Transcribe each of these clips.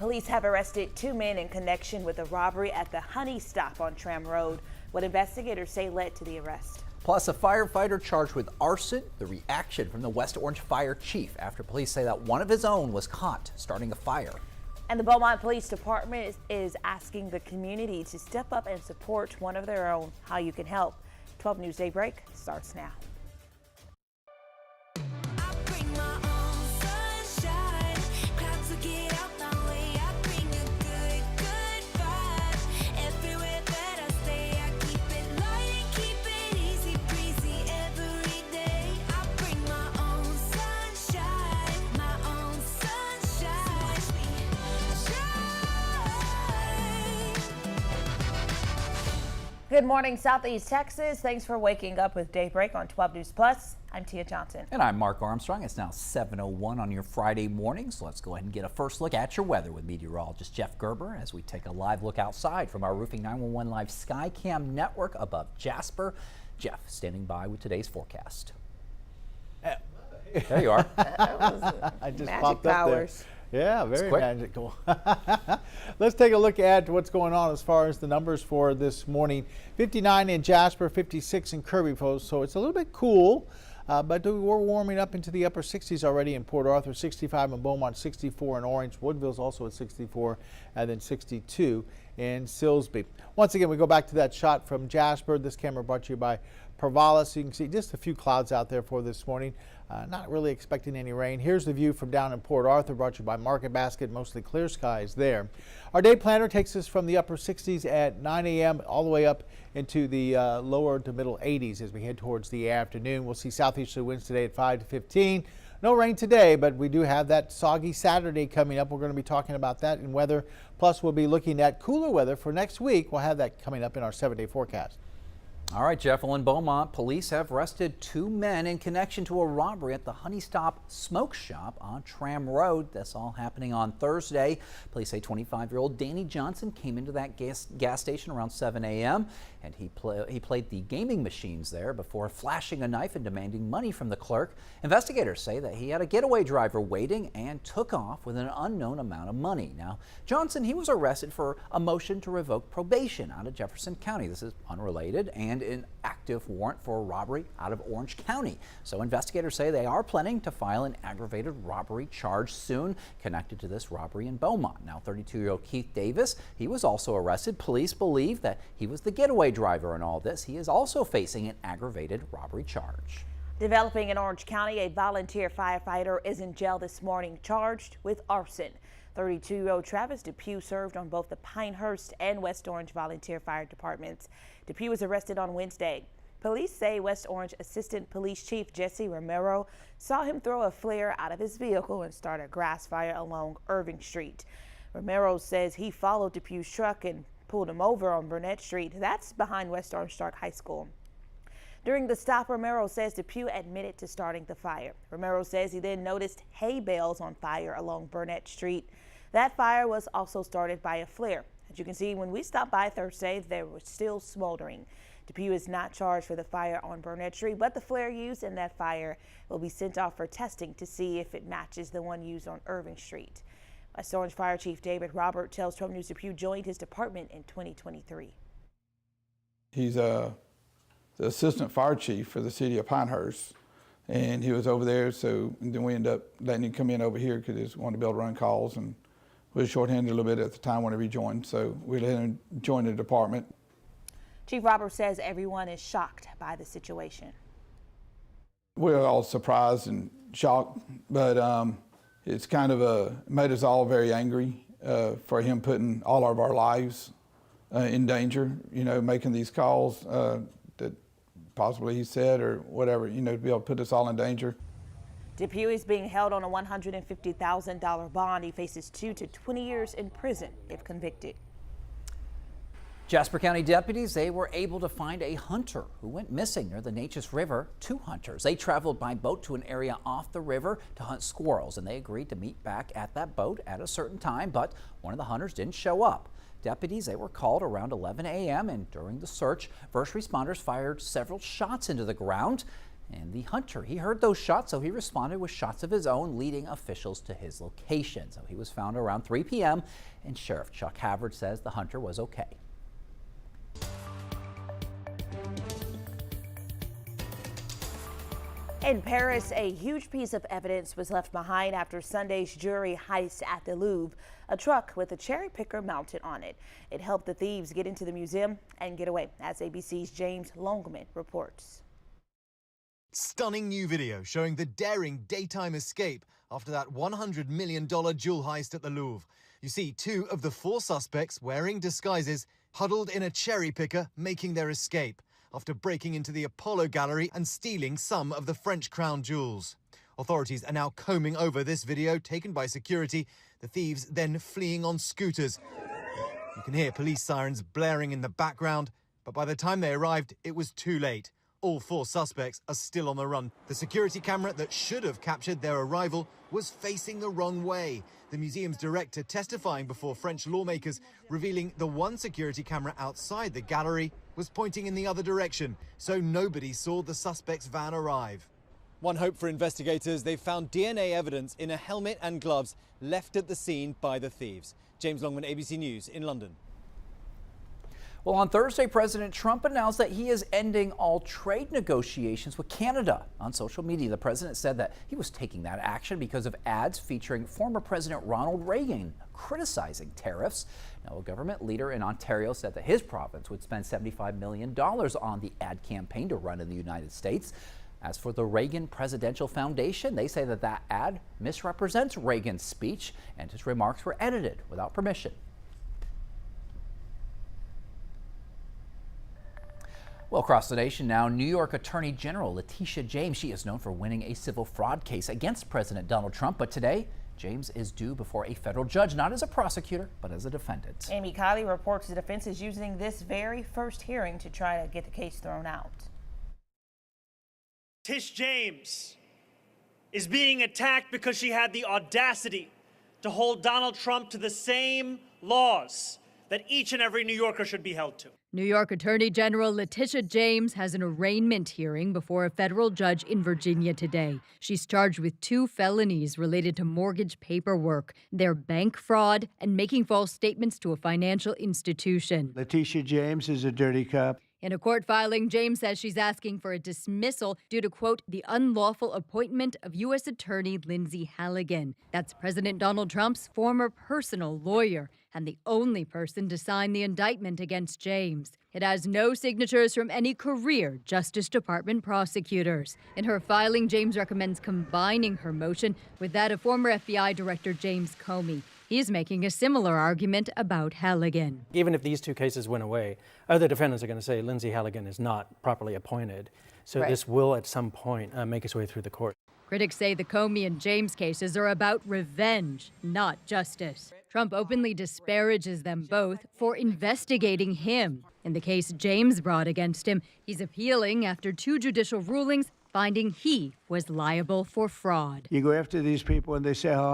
Police have arrested 2 men in connection with a robbery at the Honey Stop on Tram Road. What investigators say led to the arrest. Plus, a firefighter charged with arson. The reaction from the West Orange fire chief after police say that one of his own was caught starting a fire. And the Beaumont Police Department is asking the community to step up and support one of their own. How you can help. 12 News Daybreak starts now. Good morning, Southeast Texas. Thanks for waking up with Daybreak on 12 News Plus. I'm Tia Johnson. And I'm Mark Armstrong. It's now 7:01 on your Friday morning, so let's go ahead and get a first look at your weather with meteorologist Jeff Gerber as we take a live look outside from our Roofing 911 Live Skycam network above Jasper. Jeff standing by with today's forecast. There you are. I just magic popped powers. Up there. Yeah, very magical. Let's take a look at what's going on as far as the numbers for this morning. 59 in Jasper, 56 in Kirby, so it's a little bit cool, but we're warming up into the upper 60s already in Port Arthur, 65 in Beaumont, 64 in Orange. Woodville's also at 64, and then 62 in Silsbee. Once again, we go back to that shot from Jasper. This camera brought to you by Pervalis. So you can see just a few clouds out there for this morning. Not really expecting any rain. Here's the view from down in Port Arthur, brought to you by Market Basket. Mostly clear skies there. Our day planner takes us from the upper 60s at 9 a.m. all the way up into the lower to middle 80s as we head towards the afternoon. We'll see southeasterly winds today at 5 to 15. No rain today, but we do have that soggy Saturday coming up. We're going to be talking about that in weather. Plus, we'll be looking at cooler weather for next week. We'll have that coming up in our 7-day forecast. All right, Jeff, in Beaumont, police have arrested 2 men in connection to a robbery at the Honey Stop Smoke Shop on Tram Road. That's all happening on Thursday. Police say 25-year-old Danny Johnson came into that gas station around 7 a.m. and he played the gaming machines there before flashing a knife and demanding money from the clerk. Investigators say that he had a getaway driver waiting and took off with an unknown amount of money. Now, Johnson, he was arrested for a motion to revoke probation out of Jefferson County. This is unrelated and an active warrant for a robbery out of Orange County. So investigators say they are planning to file an aggravated robbery charge soon connected to this robbery in Beaumont. Now, 32-year-old Keith Davis, he was also arrested. Police believe that he was the getaway driver in all this. He is also facing an aggravated robbery charge. Developing in Orange County, a volunteer firefighter is in jail this morning charged with arson. 32-year-old Travis Depew served on both the Pinehurst and West Orange volunteer fire departments. Depew was arrested on Wednesday. Police say West Orange Assistant Police Chief Jesse Romero saw him throw a flare out of his vehicle and start a grass fire along Irving Street. Romero says he followed Depew's truck and pulled him over on Burnett Street. That's behind West Orange Stark High School. During the stop, Romero says Depew admitted to starting the fire. Romero says he then noticed hay bales on fire along Burnett Street. That fire was also started by a flare. As you can see, when we stopped by Thursday, they were still smoldering. Depew is not charged for the fire on Burnett Street, but the flare used in that fire will be sent off for testing to see if it matches the one used on Irving Street. West Orange Fire Chief David Robert tells 12 News Depew joined his department in 2023. He's the assistant fire chief for the city of Pinehurst, and he was over there, so then we ended up letting him come in over here because he just wanted to be able to run calls, and was shorthanded a little bit at the time whenever he joined, so we let him join the department. Chief Roberts says everyone is shocked by the situation. We're all surprised and shocked, but it's kind of made us all very angry for him putting all of our lives in danger, you know, making these calls that possibly he said or whatever, you know, to be able to put us all in danger. Depew is being held on a $150,000 bond. He faces 2 to 20 years in prison if convicted. Jasper County deputies, they were able to find a hunter who went missing near the Neches River. 2 hunters. They traveled by boat to an area off the river to hunt squirrels, and they agreed to meet back at that boat at a certain time, but one of the hunters didn't show up. Deputies, they were called around 11 a.m. and during the search, first responders fired several shots into the ground. And the hunter, he heard those shots, so he responded with shots of his own, leading officials to his location. So he was found around 3 p.m. and Sheriff Chuck Havard says the hunter was okay. In Paris, a huge piece of evidence was left behind after Sunday's jewelry heist at the Louvre. A truck with a cherry picker mounted on it. It helped the thieves get into the museum and get away, as ABC's James Longman reports. Stunning new video showing the daring daytime escape after that $100 million jewel heist at the Louvre. You see 2 of the 4 suspects wearing disguises huddled in a cherry picker making their escape after breaking into the Apollo Gallery and stealing some of the French crown jewels. Authorities are now combing over this video taken by security, the thieves then fleeing on scooters. You can hear police sirens blaring in the background, but by the time they arrived, it was too late. All 4 suspects are still on the run. The security camera that should have captured their arrival was facing the wrong way. The museum's director testifying before French lawmakers, revealing the one security camera outside the gallery was pointing in the other direction, so nobody saw the suspect's van arrive. One hope for investigators, they found DNA evidence in a helmet and gloves left at the scene by the thieves. James Longman, ABC News in London. Well, on Thursday, President Trump announced that he is ending all trade negotiations with Canada. On social media, the president said that he was taking that action because of ads featuring former President Ronald Reagan criticizing tariffs. Now, a government leader in Ontario said that his province would spend $75 million on the ad campaign to run in the United States. As for the Reagan Presidential Foundation, they say that that ad misrepresents Reagan's speech and his remarks were edited without permission. Well, across the nation now, New York Attorney General Letitia James, she is known for winning a civil fraud case against President Donald Trump. But today, James is due before a federal judge, not as a prosecutor, but as a defendant. Amy Kiley reports the defense is using this very first hearing to try to get the case thrown out. Tish James is being attacked because she had the audacity to hold Donald Trump to the same laws that each and every New Yorker should be held to. New York Attorney General Letitia James has an arraignment hearing before a federal judge in Virginia today. She's charged with 2 felonies related to mortgage paperwork. They're bank fraud and making false statements to a financial institution. Letitia James is a dirty cop. In a court filing, James says she's asking for a dismissal due to, quote, the unlawful appointment of U.S. Attorney Lindsay Halligan. That's President Donald Trump's former personal lawyer and the only person to sign the indictment against James. It has no signatures from any career Justice Department prosecutors. In her filing, James recommends combining her motion with that of former FBI Director James Comey. He's making a similar argument about Halligan. Even if these 2 cases went away, other defendants are going to say Lindsay Halligan is not properly appointed. So this will at some point make its way through the court. Critics say the Comey and James cases are about revenge, not justice. Trump openly disparages them both for investigating him. In the case James brought against him, he's appealing after 2 judicial rulings finding he was liable for fraud. You go after these people and they say how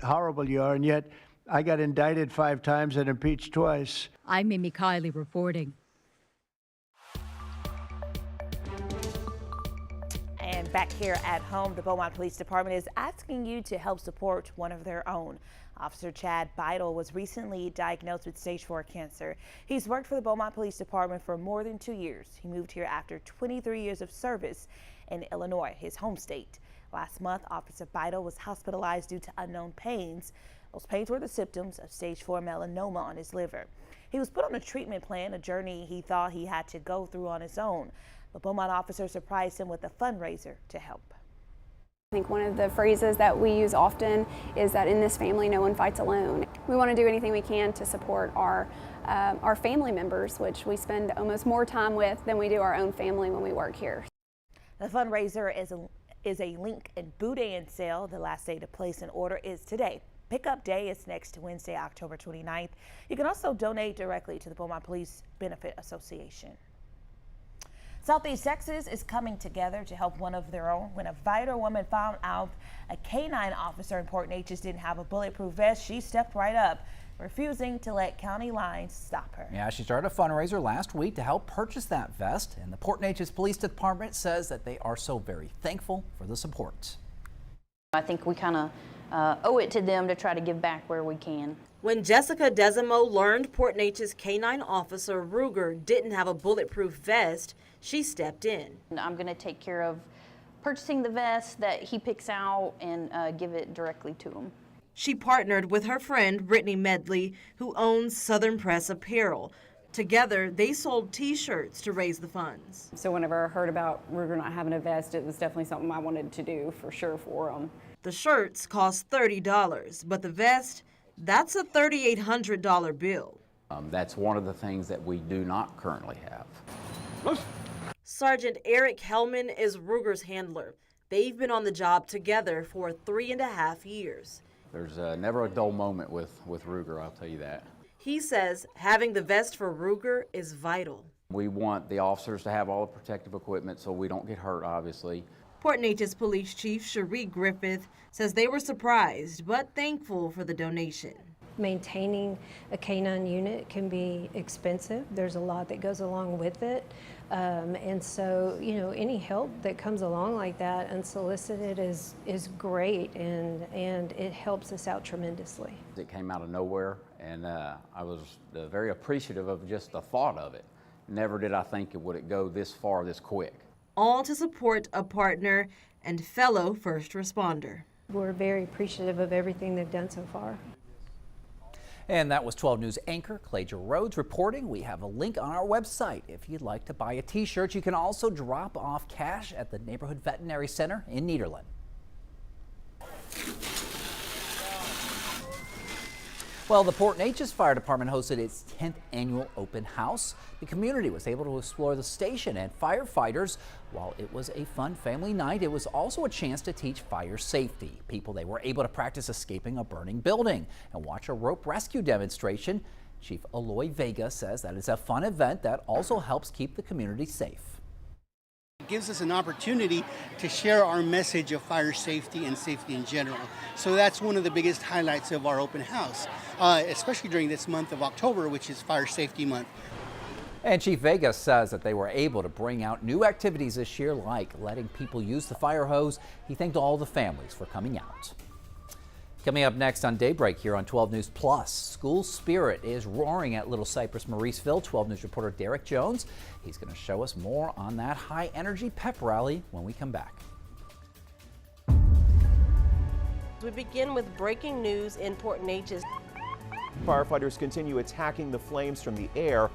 horrible you are, and yet I got indicted 5 times and impeached twice. I'm Amy Kiley reporting. And back here at home, the Beaumont Police Department is asking you to help support one of their own. Officer Chad Beidel was recently diagnosed with stage 4 cancer. He's worked for the Beaumont Police Department for more than 2 years. He moved here after 23 years of service in Illinois, his home state. Last month, Officer Beidel was hospitalized due to unknown pains. Those pains were the symptoms of stage 4 melanoma on his liver. He was put on a treatment plan, a journey he thought he had to go through on his own. The Beaumont officer surprised him with a fundraiser to help. I think one of the phrases that we use often is that in this family, no one fights alone. We want to do anything we can to support our family members, which we spend almost more time with than we do our own family when we work here. The fundraiser is a link and boudin sale. The last day to place an order is today. Pickup day is next Wednesday, October 29th. You can also donate directly to the Beaumont Police Benefit Association. Southeast Texas is coming together to help one of their own. When a Vital woman found out a K-9 officer in Port Neches didn't have a bulletproof vest, she stepped right up. refusing to let county lines stop her. Yeah, she started a fundraiser last week to help purchase that vest, and the Port Neches Police Department says that they are so very thankful for the support. I think we kind of owe it to them to try to give back where we can. When Jessica Desimo learned Port Neches K-9 officer Ruger didn't have a bulletproof vest, she stepped in. I'm going to take care of purchasing the vest that he picks out and give it directly to him. She partnered with her friend Brittany Medley, who owns Southern Press Apparel. Together, they sold T-shirts to raise the funds. So whenever I heard about Ruger not having a vest, it was definitely something I wanted to do for sure for him. The shirts cost $30, but the vest, that's a $3,800 bill. That's one of the things that we do not currently have. Sergeant Eric Hellman is Ruger's handler. They've been on the job together for 3.5 years. There's never a dull moment with Ruger, I'll tell you that. He says having the vest for Ruger is vital. We want the officers to have all the protective equipment so we don't get hurt, obviously. Port Neches Police Chief Cherie Griffith says they were surprised but thankful for the donation. Maintaining a canine unit can be expensive. There's a lot that goes along with it. And so, you know, any help that comes along like that unsolicited is great, and it helps us out tremendously. It came out of nowhere, and I was very appreciative of just the thought of it. Never did I think it would go this far this quick. All to support a partner and fellow first responder. We're very appreciative of everything they've done so far. And that was 12 News anchor Claudia Rhodes reporting. We have a link on our website if you'd like to buy a t-shirt. You can also drop off cash at the Neighborhood Veterinary Center in Nederland. Well, the Port Neches Fire Department hosted its 10th annual open house. The community was able to explore the station and firefighters. While it was a fun family night, it was also a chance to teach fire safety. They were able to practice escaping a burning building and watch a rope rescue demonstration. Chief Eloy Vega says that it's a fun event that also helps keep the community safe. It gives us an opportunity to share our message of fire safety and safety in general. So that's one of the biggest highlights of our open house, especially during this month of October, which is Fire Safety Month. And Chief Vega says that they were able to bring out new activities this year, like letting people use the fire hose. He thanked all the families for coming out. Coming up next on Daybreak here on 12 News Plus, school spirit is roaring at Little Cypress, Mauriceville. 12 News reporter Derek Jones, he's going to show us more on that high energy pep rally when we come back. We begin with breaking news in Port Neches. Firefighters continue attacking the flames from the air.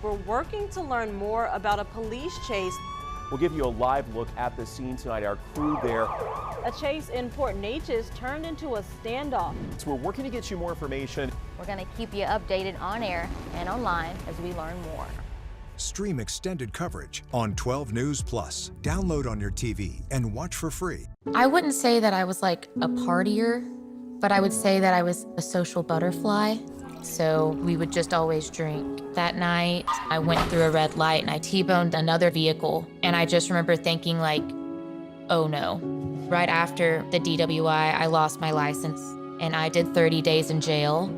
We're working to learn more about a police chase. We'll give you a live look at the scene tonight. Our crew there. A chase in Port Neches turned into a standoff. So we're working to get you more information. We're going to keep you updated on air and online as we learn more. Stream extended coverage on 12 News Plus. Download on your TV and watch for free. I wouldn't say that I was like a partier, but I would say that I was a social butterfly. So we would just always drink. That night, I went through a red light and I T-boned another vehicle. And I just remember thinking like, oh no. Right after the DWI, I lost my license and I did 30 days in jail.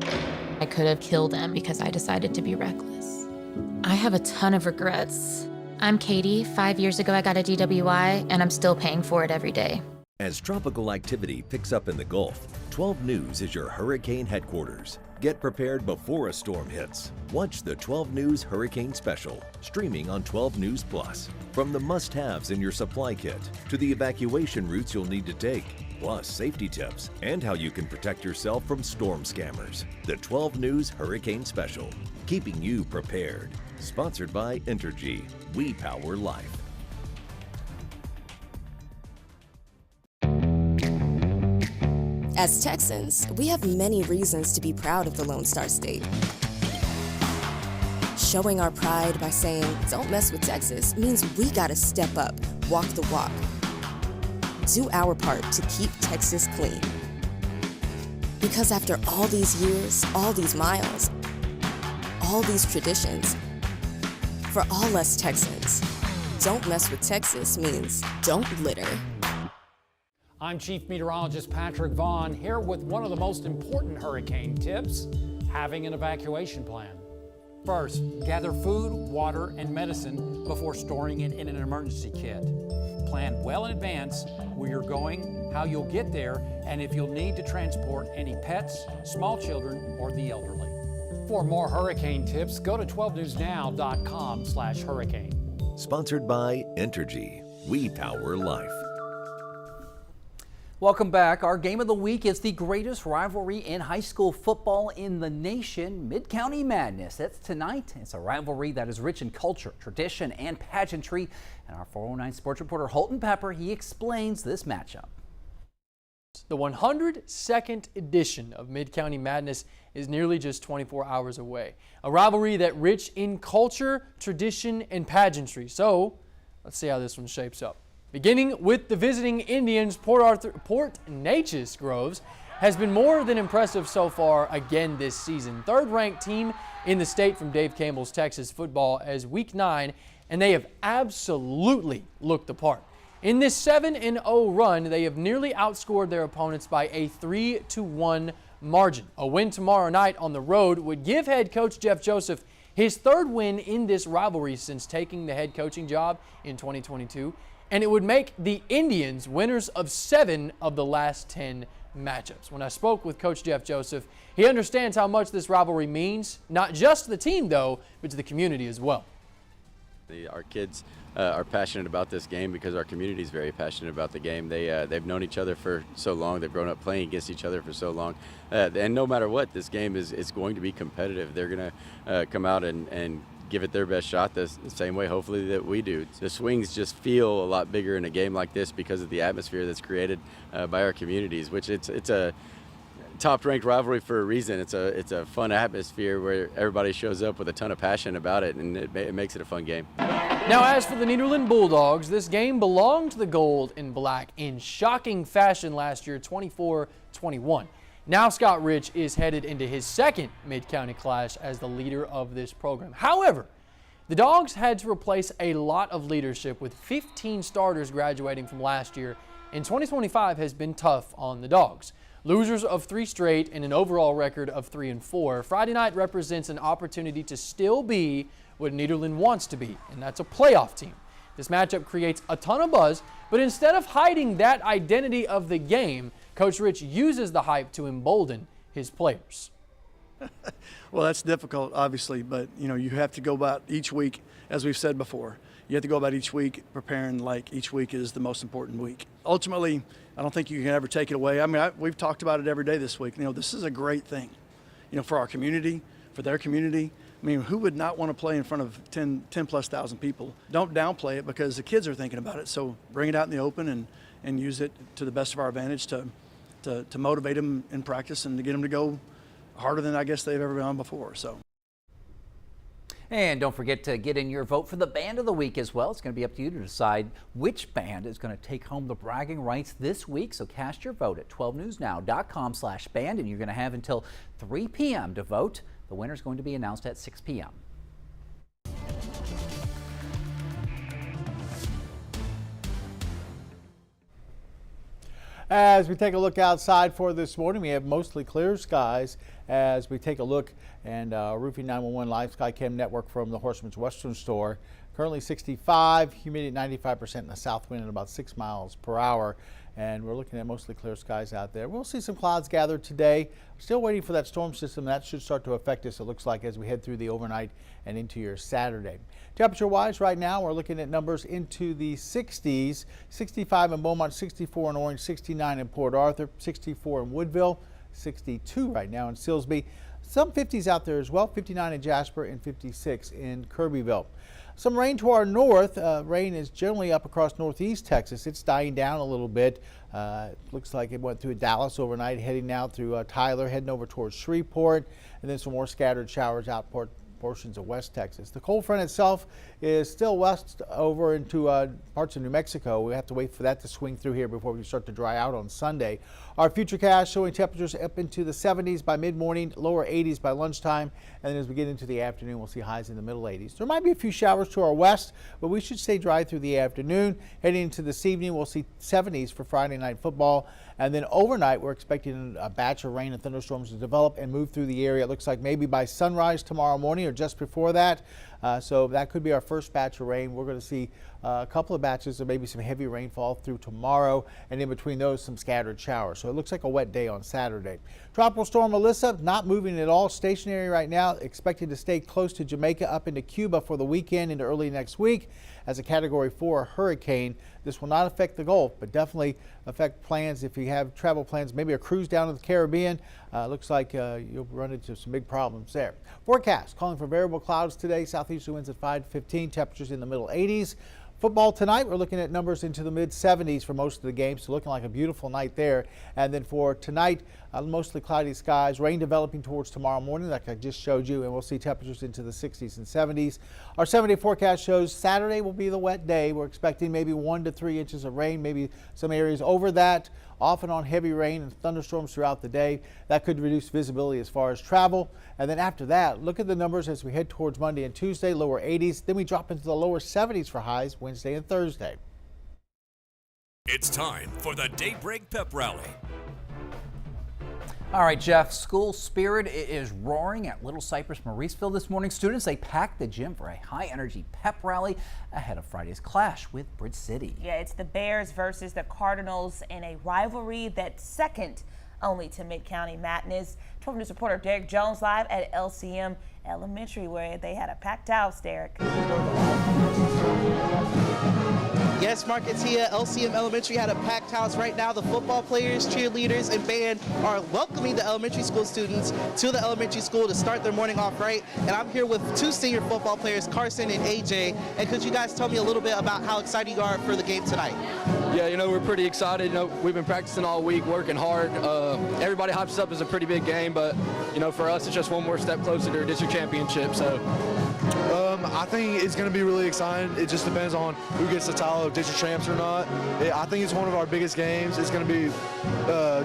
I could have killed them because I decided to be reckless. I have a ton of regrets. I'm Katie. 5 years ago, I got a DWI and I'm still paying for it every day. As tropical activity picks up in the Gulf, 12 News is your hurricane headquarters. Get prepared before a storm hits. Watch the 12 News Hurricane Special, streaming on 12 News Plus. From the must-haves in your supply kit to the evacuation routes you'll need to take, plus safety tips and how you can protect yourself from storm scammers. The 12 News Hurricane Special, keeping you prepared. Sponsored by Entergy. We power life. As Texans, we have many reasons to be proud of the Lone Star State. Showing our pride by saying, "Don't mess with Texas," means we gotta step up, walk the walk. Do our part to keep Texas clean. Because after all these years, all these miles, all these traditions, for all us Texans, "Don't mess with Texas" means don't litter. I'm Chief Meteorologist Patrick Vaughn here with one of the most important hurricane tips. having an evacuation plan. First, gather food, water, and medicine before storing it in an emergency kit. Plan well in advance where you're going, how you'll get there, and if you'll need to transport any pets, small children, or the elderly. For more hurricane tips, go to 12newsnow.com/hurricane. Sponsored by Entergy. We power life. Welcome back. Our game of the week is the greatest rivalry in high school football in the nation, Mid-County Madness. That's tonight. It's a rivalry that is rich in culture, tradition, and pageantry. And our 409 sports reporter Holton Pepper, he explains this matchup. The 102nd edition of Mid-County Madness is nearly just 24 hours away. A rivalry that rich in culture, tradition, and pageantry. So let's see how this one shapes up. Beginning with the visiting Indians, Port Neches Groves has been more than impressive so far again this season. Third-ranked team in the state from Dave Campbell's Texas football as Week 9, and they have absolutely looked the part. In this 7-0 run, they have nearly outscored their opponents by a 3-1 margin. A win tomorrow night on the road would give head coach Jeff Joseph his third win in this rivalry since taking the head coaching job in 2022. And it would make the Indians winners of 7 of the last 10 matchups. When I spoke with Coach Jeff Joseph, he understands how much this rivalry means, not just to the team, though, but to the community as well. Our kids are passionate about this game because our community is very passionate about the game. They've known each other for so long. They've grown up playing against each other for so long. And no matter what, this game is going to be competitive. They're going to come out and give it their best shot the same way, hopefully, that we do. The swings just feel a lot bigger in a game like this because of the atmosphere that's created by our communities, which it's a top-ranked rivalry for a reason. It's a fun atmosphere where everybody shows up with a ton of passion about it, and it makes it a fun game. Now, as for the Nederland Bulldogs, this game belonged to the gold and black in shocking fashion last year, 24-21. Now Scott Rich is headed into his second Mid-County clash as the leader of this program. However, the Dogs had to replace a lot of leadership with 15 starters graduating from last year, and 2025 has been tough on the Dogs. Losers of 3 straight and an overall record of 3-4, Friday night represents an opportunity to still be what Nederland wants to be, and that's a playoff team. This matchup creates a ton of buzz, but instead of hiding that identity of the game, Coach Rich uses the hype to embolden his players. Well, that's difficult, obviously, but you have to go about each week, as we've said before. You have to go about each week preparing like each week is the most important week. Ultimately, I don't think you can ever take it away. I mean, we've talked about it every day this week. This is a great thing, for our community, for their community. I mean, who would not want to play in front of 10,000+ people? Don't downplay it because the kids are thinking about it. So bring it out in the open and use it to the best of our advantage to motivate them in practice and to get them to go harder than I guess they've ever gone before. So. And don't forget to get in your vote for the band of the week as well. It's going to be up to you to decide which band is going to take home the bragging rights this week. So cast your vote at 12newsnow.com/band, and you're going to have until 3 p.m. to vote. The winner is going to be announced at 6 p.m. As we take a look outside for this morning, we have mostly clear skies as we take a look, and Roofing 911 Live Sky Cam Network from the Horseman's Western Store. Currently 65, humidity at 95%, and the south wind at about 6 miles per hour. And we're looking at mostly clear skies out there. We'll see some clouds gathered today. Still waiting for that storm system. That should start to affect us, it looks like, as we head through the overnight and into your Saturday. Temperature-wise, right now, we're looking at numbers into the 60s. 65 in Beaumont, 64 in Orange, 69 in Port Arthur, 64 in Woodville, 62 right now in Silsbee. Some 50s out there as well, 59 in Jasper and 56 in Kirbyville. Some rain to our north. Rain is generally up across northeast Texas. It's dying down a little bit. Looks like it went through Dallas overnight, heading now through Tyler, heading over towards Shreveport, and then some more scattered showers out Port portions of West Texas. The cold front itself is still west over into parts of New Mexico. We have to wait for that to swing through here before we start to dry out on Sunday. Our futurecast showing temperatures up into the 70s by mid-morning, lower 80s by lunchtime, and then as we get into the afternoon, we'll see highs in the middle 80s. There might be a few showers to our west, but we should stay dry through the afternoon. Heading into this evening, we'll see 70s for Friday night football, and then overnight, we're expecting a batch of rain and thunderstorms to develop and move through the area. It looks like maybe by sunrise tomorrow morning or just before that. So that could be our first batch of rain. We're going to see a couple of batches of maybe some heavy rainfall through tomorrow, and in between those, some scattered showers. So it looks like a wet day on Saturday. Tropical storm Melissa not moving at all, stationary right now, expected to stay close to Jamaica up into Cuba for the weekend into early next week as a Category 4 hurricane. This will not affect the Gulf, but definitely affect plans if you have travel plans, maybe a cruise down to the Caribbean. Looks like you'll run into some big problems there. Forecast calling for variable clouds today, southeasterly winds at 5 to 15, temperatures in the middle 80s. Football tonight, we're looking at numbers into the mid-70s for most of the games, so looking like a beautiful night there. And then for tonight, mostly cloudy skies, rain developing towards tomorrow morning like I just showed you, and we'll see temperatures into the 60s and 70s. Our 7-day forecast shows Saturday will be the wet day. We're expecting maybe 1 to 3 inches of rain, maybe some areas over that, off and on heavy rain and thunderstorms throughout the day. That could reduce visibility as far as travel. And then after that, look at the numbers as we head towards Monday and Tuesday, lower 80s. Then we drop into the lower 70s for highs Wednesday and Thursday. It's time for the Daybreak Pep Rally. All right, Jeff, school spirit is roaring at Little Cypress Mauriceville this morning. Students, they packed the gym for a high-energy pep rally ahead of Friday's clash with Bridge City. Yeah, it's the Bears versus the Cardinals in a rivalry that's second only to Mid-County Madness. 12 News reporter Derek Jones live at LCM Elementary where they had a packed house, Derek. Yes, Mark, it's here. LCM Elementary had a packed house. Right now, the football players, cheerleaders, and band are welcoming the elementary school students to the elementary school to start their morning off right. And I'm here with two senior football players, Carson and AJ. And could you guys tell me a little bit about how excited you are for the game tonight? Yeah, we're pretty excited. We've been practicing all week, working hard. Everybody hypes up as a pretty big game, but, for us, it's just one more step closer to a district championship. So, I think it's going to be really exciting. It just depends on who gets the title of district champs or not. I think it's one of our biggest games. It's going to be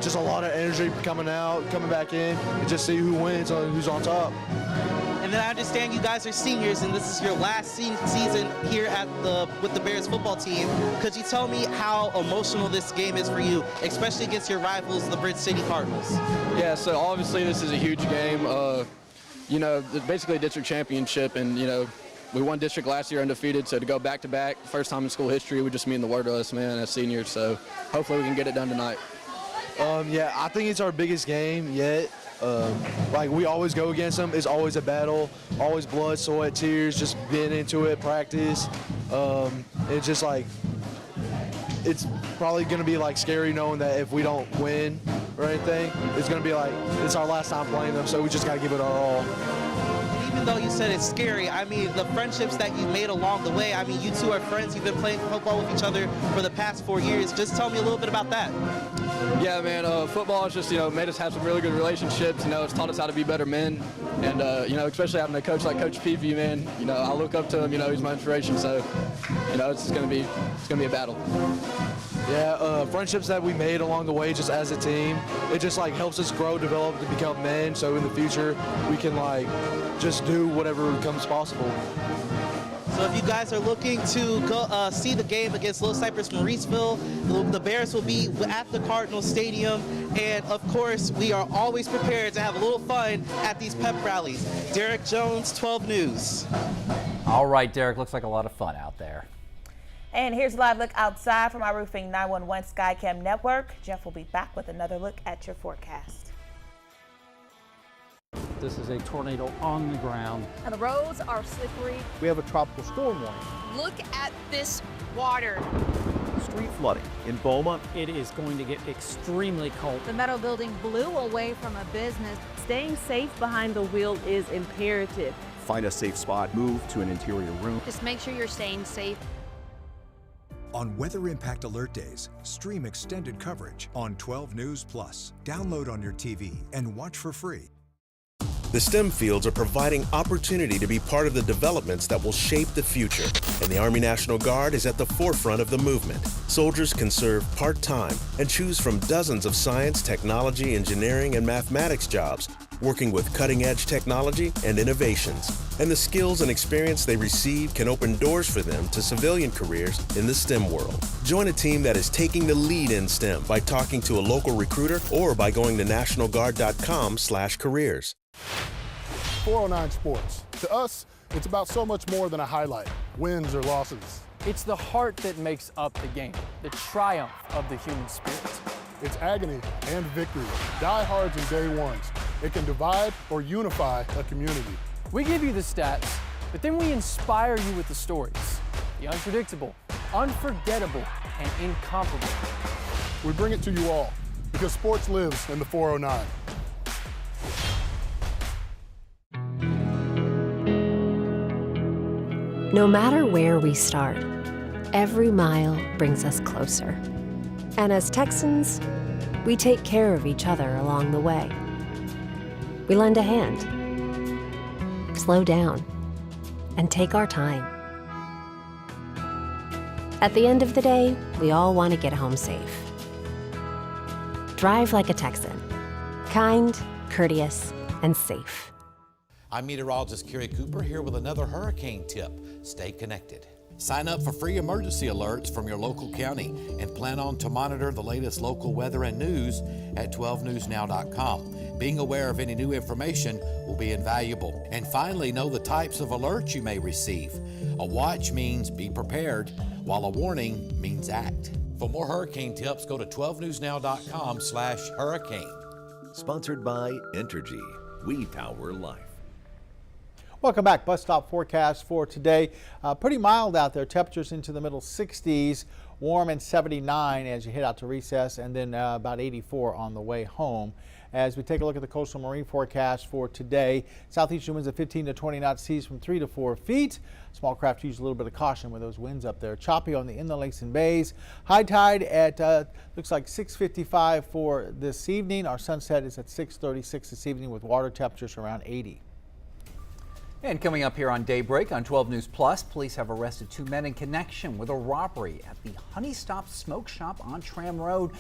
just a lot of energy coming back in, and just see who wins and who's on top. And then I understand you guys are seniors, and this is your last season here with the Bears football team. Could you tell me how emotional this game is for you, especially against your rivals, the Bridge City Cardinals? Yeah, so obviously this is a huge game. Basically a district championship, and we won district last year undefeated, so to go back-to-back, first time in school history, would just mean the world to us, man, as seniors. So hopefully we can get it done tonight. Yeah, I think it's our biggest game yet. We always go against them. It's always a battle, always blood, sweat, tears, just being into it, practice. It's just it's probably going to be scary knowing that if we don't win or anything, it's going to be it's our last time playing them, so we just got to give it our all. Even though you said it's scary, the friendships that you made along the way, you two are friends, you've been playing football with each other for the past 4 years. Just tell me a little bit about that. Yeah, man, football has just, made us have some really good relationships. It's taught us how to be better men. And, especially having a coach like Coach Peavy, man, I look up to him, he's my inspiration. So, it's going to be a battle. Yeah, friendships that we made along the way just as a team, it just helps us grow, develop to become men. So in the future, we can just do whatever comes possible. So if you guys are looking to go see the game against Little Cypress Mauriceville, the Bears will be at the Cardinal Stadium. And of course, we are always prepared to have a little fun at these pep rallies. Derek Jones, 12 News. All right, Derek, looks like a lot of fun out there. And here's a live look outside from our Roofing 911 Skycam network. Jeff will be back with another look at your forecast. This is a tornado on the ground. And the roads are slippery. We have a tropical storm warning. Look at this water. Street flooding in Beaumont. It is going to get extremely cold. The metal building blew away from a business. Staying safe behind the wheel is imperative. Find a safe spot, move to an interior room. Just make sure you're staying safe. On Weather Impact Alert Days, stream extended coverage on 12 News Plus. Download on your TV and watch for free. The STEM fields are providing opportunity to be part of the developments that will shape the future, and the Army National Guard is at the forefront of the movement. Soldiers can serve part-time and choose from dozens of science, technology, engineering, and mathematics jobs, working with cutting-edge technology and innovations. And the skills and experience they receive can open doors for them to civilian careers in the STEM world. Join a team that is taking the lead in STEM by talking to a local recruiter or by going to nationalguard.com/careers. 409 Sports. To us, it's about so much more than a highlight, wins or losses. It's the heart that makes up the game, the triumph of the human spirit. It's agony and victory, diehards and day ones. It can divide or unify a community. We give you the stats, but then we inspire you with the stories. The unpredictable, unforgettable, and incomparable. We bring it to you all because sports lives in the 409. No matter where we start, every mile brings us closer. And as Texans, we take care of each other along the way. We lend a hand, slow down, and take our time. At the end of the day, we all want to get home safe. Drive like a Texan. Kind, courteous, and safe. I'm meteorologist Kerry Cooper here with another hurricane tip. Stay connected. Sign up for free emergency alerts from your local county and plan on to monitor the latest local weather and news at 12newsnow.com. Being aware of any new information will be invaluable. And finally, know the types of alerts you may receive. A watch means be prepared, while a warning means act. For more hurricane tips, go to 12newsnow.com/hurricane. Sponsored by Entergy. We power life. Welcome back. Bus stop forecast for today. Pretty mild out there. Temperatures into the middle 60s, warm and 79 as you head out to recess, and then about 84 on the way home. As we take a look at the coastal marine forecast for today, southeastern winds at 15 to 20 knots, seas from 3 to 4 feet. Small craft use a little bit of caution with those winds up there. Choppy on the inland lakes and bays. High tide at looks like 6:55 for this evening. Our sunset is at 6:36 this evening with water temperatures around 80. And coming up here on Daybreak on 12 News Plus, police have arrested 2 men in connection with a robbery at the Honey Stop Smoke Shop on Tram Road.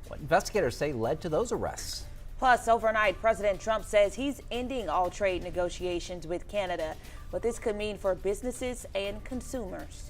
What investigators say led to those arrests. Plus, overnight, President Trump says he's ending all trade negotiations with Canada, what this could mean for businesses and consumers.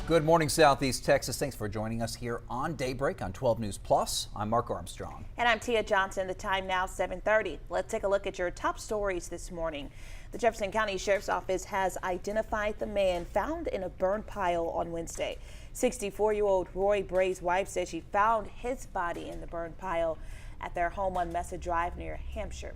Good morning, Southeast Texas. Thanks for joining us here on Daybreak on 12 News Plus. I'm Mark Armstrong. And I'm Tia Johnson. The time now 7:30. Let's take a look at your top stories this morning. The Jefferson County Sheriff's Office has identified the man found in a burn pile on Wednesday. 64-year-old Roy Bray's wife says she found his body in the burn pile at their home on Mesa Drive near Hampshire.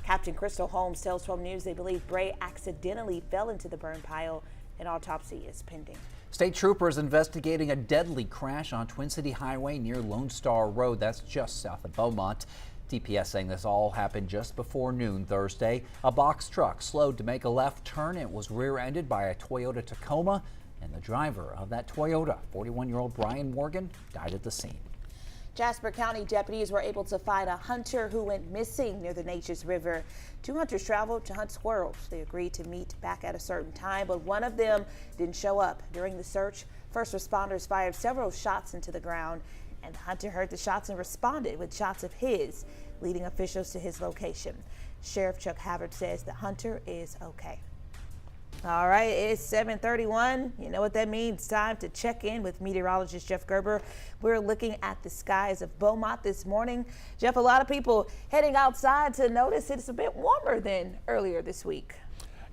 Captain Crystal Holmes tells 12 News they believe Bray accidentally fell into the burn pile. An autopsy is pending. State troopers investigating a deadly crash on Twin City Highway near Lone Star Road. That's just south of Beaumont. DPS saying this all happened just before noon Thursday. A box truck slowed to make a left turn. It was rear-ended by a Toyota Tacoma, and the driver of that Toyota, 41-year-old Brian Morgan, died at the scene. Jasper County deputies were able to find a hunter who went missing near the Neches River. Two hunters traveled to hunt squirrels. They agreed to meet back at a certain time, but one of them didn't show up. During the search, first responders fired several shots into the ground, and the hunter heard the shots and responded with shots of his, leading officials to his location. Sheriff Chuck Havard says the hunter is okay. All right, it's 7:31. You know what that means. Time to check in with meteorologist Jeff Gerber. We're looking at the skies of Beaumont this morning. Jeff, a lot of people heading outside to notice it's a bit warmer than earlier this week.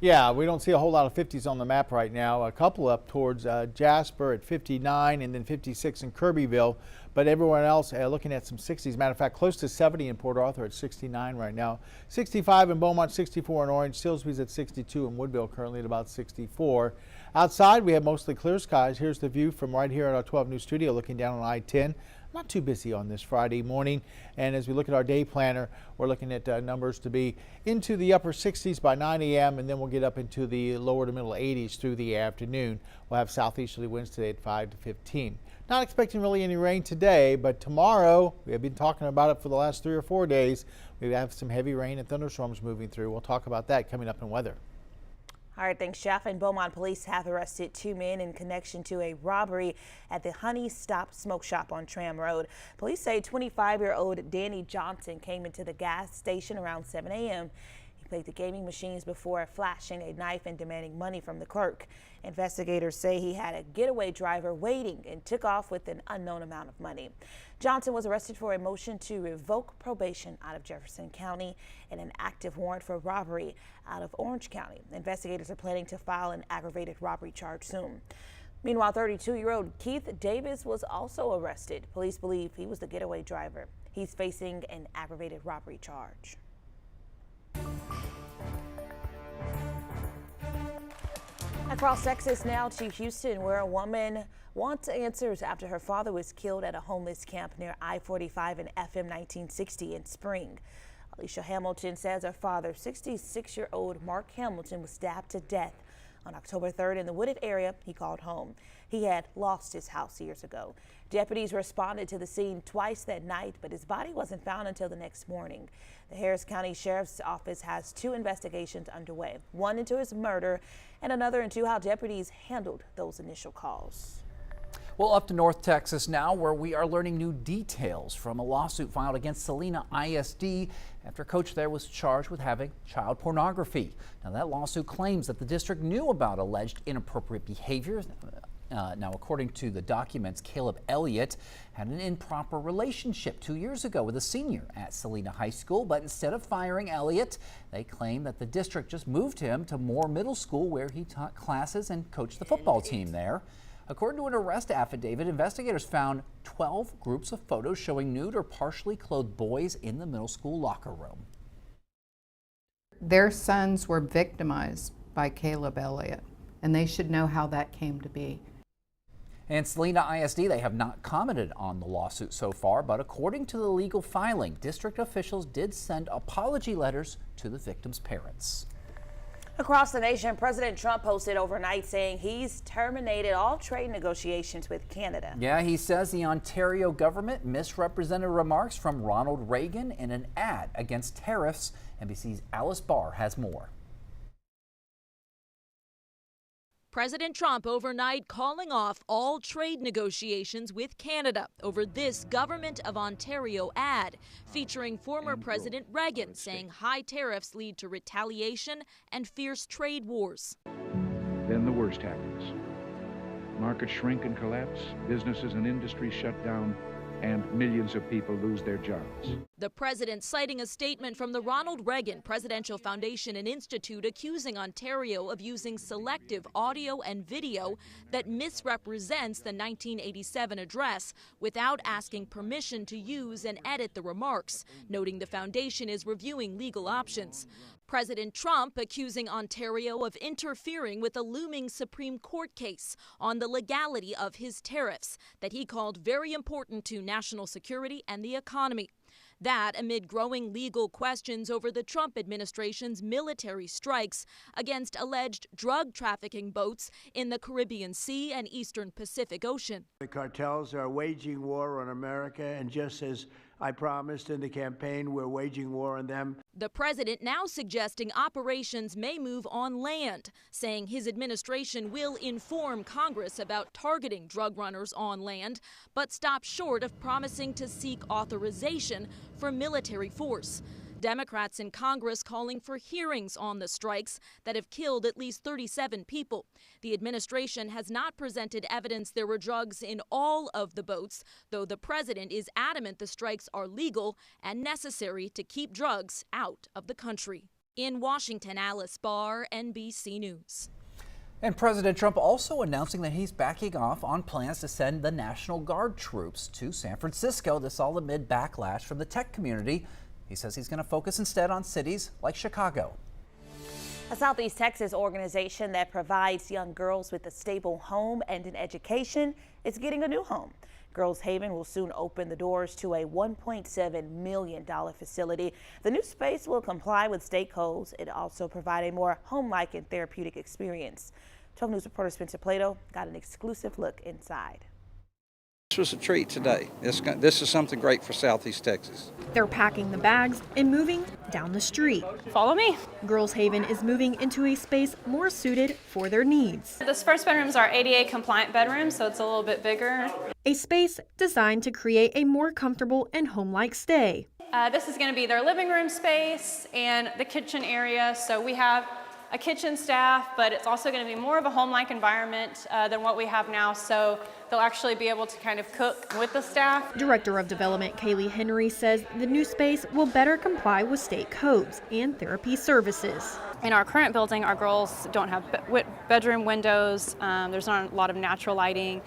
Yeah, we don't see a whole lot of 50s on the map right now. A couple up towards Jasper at 59 and then 56 in Kirbyville. But everyone else looking at some 60s. Matter of fact, close to 70 in Port Arthur at 69 right now. 65 in Beaumont, 64 in Orange. Silsbee's at 62 and Woodville currently at about 64. Outside, we have mostly clear skies. Here's the view from right here at our 12 News studio looking down on I-10. Not too busy on this Friday morning. And as we look at our day planner, we're looking at numbers to be into the upper 60s by 9 a.m. and then we'll get up into the lower to middle 80s through the afternoon. We'll have southeasterly winds today at 5 to 15. Not expecting really any rain today, but tomorrow, we have been talking about it for the last 3 or 4 days. We have some heavy rain and thunderstorms moving through. We'll talk about that coming up in weather. All right, thanks, Jeff. And Beaumont police have arrested 2 men in connection to a robbery at the Honey Stop Smoke Shop on Tram Road. Police say 25-year-old Danny Johnson came into the gas station around 7 a.m. He played the gaming machines before flashing a knife and demanding money from the clerk. Investigators say he had a getaway driver waiting and took off with an unknown amount of money. Johnson was arrested for a motion to revoke probation out of Jefferson County and an active warrant for robbery out of Orange County. Investigators are planning to file an aggravated robbery charge soon. Meanwhile, 32-year-old Keith Davis was also arrested. Police believe he was the getaway driver. He's facing an aggravated robbery charge. Across Texas now to Houston, where a woman wants answers after her father was killed at a homeless camp near I-45 and FM 1960 in Spring. Alicia Hamilton says her father, 66-year-old Mark Hamilton, was stabbed to death on October 3rd in the wooded area he called home. He had lost his house years ago. Deputies responded to the scene twice that night, but his body wasn't found until the next morning. The Harris County Sheriff's Office has 2 investigations underway, one into his murder and another into how deputies handled those initial calls. Well, up to North Texas now, where we are learning new details from a lawsuit filed against Salina ISD after a coach there was charged with having child pornography. Now, that lawsuit claims that the district knew about alleged inappropriate behavior. Now, according to the documents, Caleb Elliott had an improper relationship 2 years ago with a senior at Salina High School, but instead of firing Elliott, they claim that the district just moved him to Moore Middle School, where he taught classes and coached the football team there. According to an arrest affidavit, investigators found 12 groups of photos showing nude or partially clothed boys in the middle school locker room. Their sons were victimized by Caleb Elliott, and they should know how that came to be. And Salina ISD, they have not commented on the lawsuit so far, but according to the legal filing, district officials did send apology letters to the victims' parents. Across the nation, President Trump posted overnight saying he's terminated all trade negotiations with Canada. Yeah, he says the Ontario government misrepresented remarks from Ronald Reagan in an ad against tariffs. NBC's Alice Barr has more. President Trump overnight calling off all trade negotiations with Canada over this Government of Ontario ad featuring former President Reagan saying high tariffs lead to retaliation and fierce trade wars. Then the worst happens. markets shrink and collapse, businesses and industries shut down, and millions of people lose their jobs. The president citing a statement from the Ronald Reagan Presidential Foundation and Institute accusing Ontario of using selective audio and video that misrepresents the 1987 address without asking permission to use and edit the remarks, noting the foundation is reviewing legal options. President Trump accusing Ontario of interfering with a looming Supreme Court case on the legality of his tariffs that he called very important to national security and the economy. That amid growing legal questions over the Trump administration's military strikes against alleged drug trafficking boats in the Caribbean Sea and Eastern Pacific Ocean. The cartels are waging war on America, and just as I promised in the campaign, we're waging war on them. The president now suggesting operations may move on land, saying his administration will inform Congress about targeting drug runners on land, but stop short of promising to seek authorization for military force. Democrats in Congress calling for hearings on the strikes that have killed at least 37 people. The administration has not presented evidence there were drugs in all of the boats, though the president is adamant the strikes are legal and necessary to keep drugs out of the country. In Washington, Alice Barr, NBC News. And President Trump also announcing that he's backing off on plans to send the National Guard troops to San Francisco. This all amid backlash from the tech community. He says he's going to focus instead on cities like Chicago. A Southeast Texas organization that provides young girls with a stable home and an education is getting a new home. Girls Haven will soon open the doors to a $1.7 million facility. The new space will comply with state codes. It also provide a more home-like and therapeutic experience. 12 News reporter Spencer Plato got an exclusive look inside. This was a treat today. This is something great for Southeast Texas. They're packing the bags and moving down the street. Follow me. Girls Haven is moving into a space more suited for their needs. This first bedroom is our ADA compliant bedroom, so it's a little bit bigger. A space designed to create a more comfortable and home-like stay. This is going to be their living room space and the kitchen area. So we have a kitchen staff, but it's also going to be more of a home-like environment than what we have now. So they'll actually be able to kind of cook with the staff. Director of Development Kaylee Henry says the new space will better comply with state codes and therapy services. In our current building, our girls don't have bedroom windows. There's not a lot of natural lighting,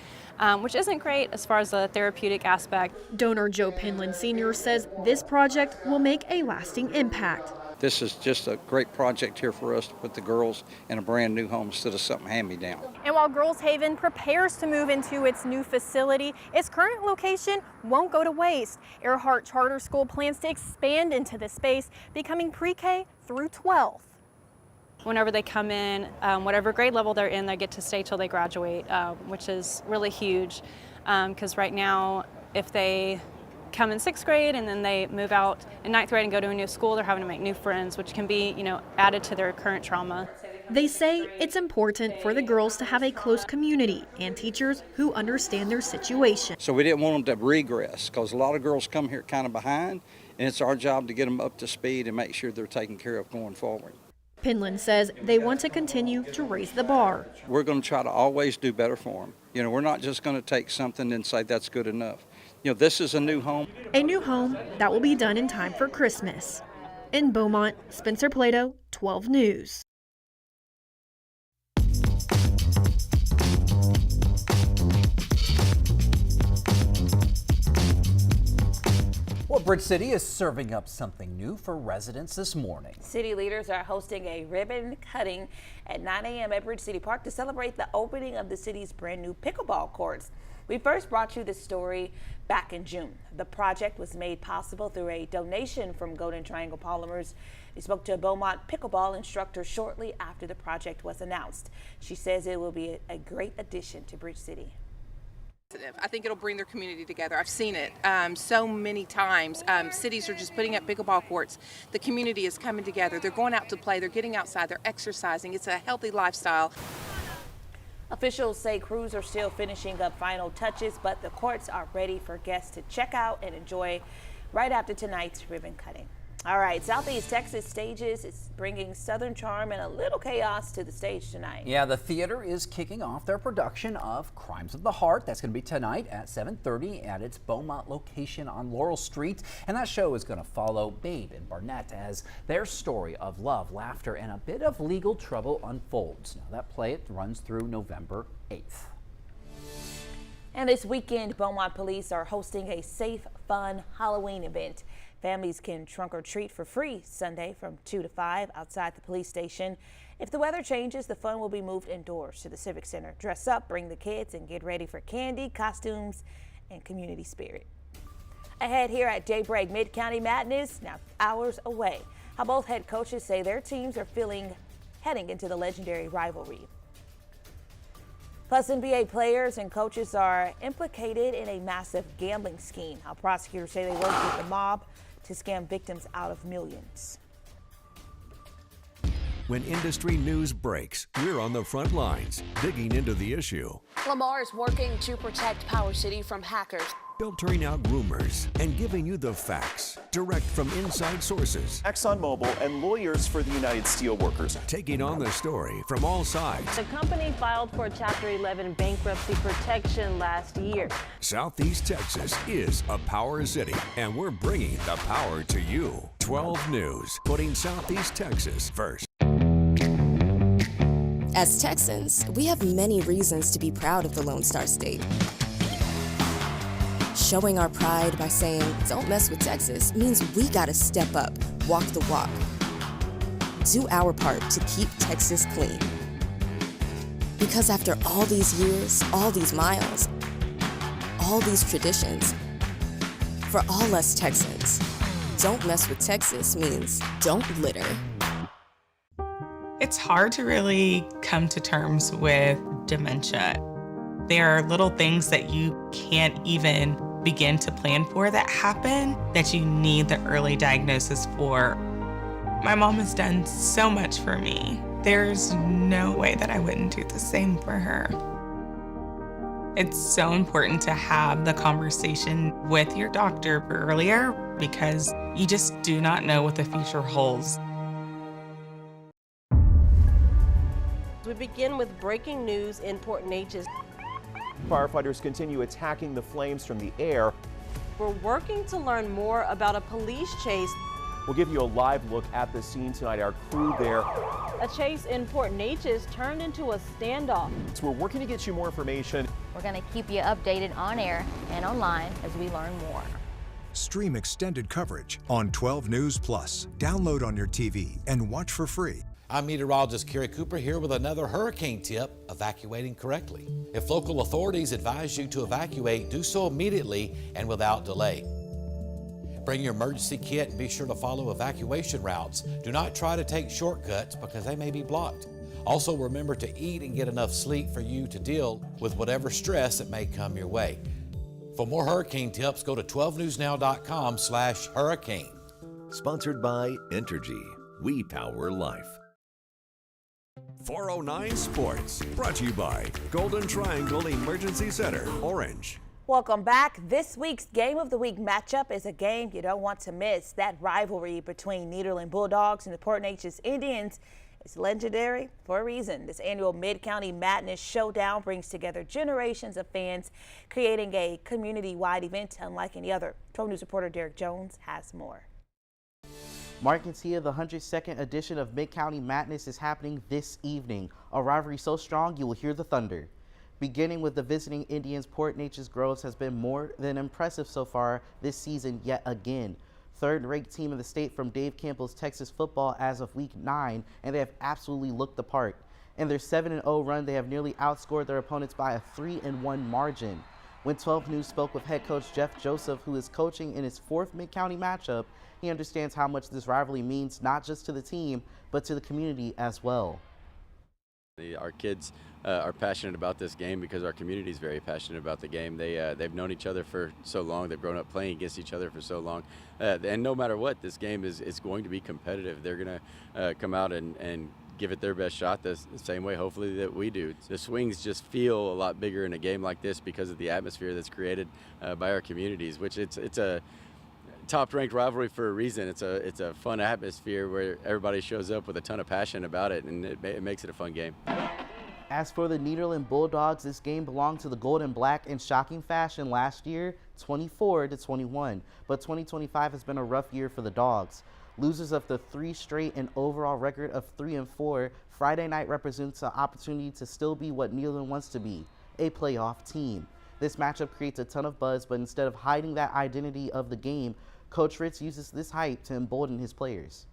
which isn't great as far as the therapeutic aspect. Donor Joe Penland Sr. says this project will make a lasting impact. This is just a great project here for us to put the girls in a brand new home instead of something hand-me-down. And while Girls Haven prepares to move into its new facility, its current location won't go to waste. Earhart Charter School plans to expand into this space, becoming pre-K through 12. Whenever they come in, whatever grade level they're in, they get to stay till they graduate, which is really huge. Because right now, if they come in 6th grade and then they move out in 9th grade and go to a new school, they're having to make new friends, which can be, added to their current trauma. They say it's important for the girls to have a close community and teachers who understand their situation. So we didn't want them to regress because a lot of girls come here kind of behind, and it's our job to get them up to speed and make sure they're taken care of going forward. Penland says they want to continue to raise the bar. We're going to try to always do better for them. We're not just going to take something and say that's good enough. This is a new home. A new home that will be done in time for Christmas. In Beaumont, Spencer Plato, 12 News. Well, Bridge City is serving up something new for residents this morning. City leaders are hosting a ribbon cutting at 9 a.m. at Bridge City Park to celebrate the opening of the city's brand new pickleball courts. We first brought you this story back in June. The project was made possible through a donation from Golden Triangle Polymers. We spoke to a Beaumont pickleball instructor shortly after the project was announced. She says it will be a great addition to Bridge City. I think it'll bring their community together. I've seen it so many times. Cities are just putting up pickleball courts. The community is coming together. They're going out to play. They're getting outside. They're exercising. It's a healthy lifestyle. Officials say crews are still finishing up final touches, but the courts are ready for guests to check out and enjoy right after tonight's ribbon cutting. All right, Southeast Texas Stages is bringing Southern charm and a little chaos to the stage tonight. Yeah, the theater is kicking off their production of Crimes of the Heart. That's going to be tonight at 7:30 at its Beaumont location on Laurel Street. And that show is going to follow Babe and Barnett as their story of love, laughter, and a bit of legal trouble unfolds. Now, that play it runs through November 8th. And this weekend, Beaumont police are hosting a safe, fun Halloween event. Families can trunk or treat for free Sunday from 2 to 5 outside the police station. If the weather changes, the fun will be moved indoors to the Civic Center. Dress up, bring the kids, and get ready for candy, costumes, and community spirit. Ahead here at Daybreak, Mid-County Madness now hours away. How both head coaches say their teams are feeling heading into the legendary rivalry. Plus, NBA players and coaches are implicated in a massive gambling scheme. How prosecutors say they worked with the mob to scam victims out of millions. When industry news breaks, we're on the front lines, digging into the issue. Lamar is working to protect Power City from hackers, Filtering out rumors and giving you the facts, direct from inside sources. ExxonMobil and lawyers for the United Steelworkers. Taking on the story from all sides. The company filed for Chapter 11 bankruptcy protection last year. Southeast Texas is a power city, and we're bringing the power to you. 12 News, putting Southeast Texas first. As Texans, we have many reasons to be proud of the Lone Star State. Showing our pride by saying, don't mess with Texas, means we gotta step up, walk the walk. Do our part to keep Texas clean. Because after all these years, all these miles, all these traditions, for all us Texans, don't mess with Texas means don't litter. It's hard to really come to terms with dementia. There are little things that you can't even begin to plan for that happen that you need the early diagnosis for. My mom has done so much for me. There's no way that I wouldn't do the same for her. It's so important to have the conversation with your doctor earlier because you just do not know what the future holds. We begin with breaking news in Port Neches. Firefighters continue attacking the flames from the air. We're working to learn more about a police chase. We'll give you a live look at the scene tonight. Our crew there. A chase in Port Neches turned into a standoff. So we're working to get you more information. We're going to keep you updated on air and online as we learn more. Stream extended coverage on 12 News Plus. Download on your TV and watch for free. I'm meteorologist Kerry Cooper here with another hurricane tip, evacuating correctly. If local authorities advise you to evacuate, do so immediately and without delay. Bring your emergency kit and be sure to follow evacuation routes. Do not try to take shortcuts because they may be blocked. Also remember to eat and get enough sleep for you to deal with whatever stress that may come your way. For more hurricane tips, go to 12newsnow.com/hurricane. Sponsored by Entergy. We power life. 409 Sports, brought to you by Golden Triangle Emergency Center, Orange. Welcome back. This week's Game of the Week matchup is a game you don't want to miss. That rivalry between Nederland Bulldogs and the Port Neches Indians is legendary for a reason. This annual Mid-County Madness Showdown brings together generations of fans, creating a community-wide event unlike any other. 12 News reporter Derek Jones has more. Mark and Tia, the 102nd edition of Mid-County Madness is happening this evening. A rivalry so strong you will hear the thunder. Beginning with the visiting Indians, Port Neches Groves has been more than impressive so far this season yet again. Third-ranked team in the state from Dave Campbell's Texas football as of week 9, and they have absolutely looked the part. In their 7-0 run, they have nearly outscored their opponents by a 3-1 margin. When 12 News spoke with head coach Jeff Joseph, who is coaching in his 4th Mid-County matchup, he understands how much this rivalry means not just to the team, but to the community as well. Our kids are passionate about this game because our community is very passionate about the game. They've known each other for so long. They've grown up playing against each other for so long. And no matter what, this game is going to be competitive. They're going to come out and give it their best shot the same way, hopefully, that we do. The swings just feel a lot bigger in a game like this because of the atmosphere that's created by our communities, which top-ranked rivalry for a reason. It's a fun atmosphere where everybody shows up with a ton of passion about it, and it makes it a fun game. As for the Nederland Bulldogs, this game belonged to the Gold and Black in shocking fashion last year, 24-21. But 2025 has been a rough year for the Dogs. Losers of the 3 straight and overall record of 3-4, Friday night represents an opportunity to still be what Nederland wants to be, a playoff team. This matchup creates a ton of buzz, but instead of hiding that identity of the game, Coach Ritz uses this hype to embolden his players.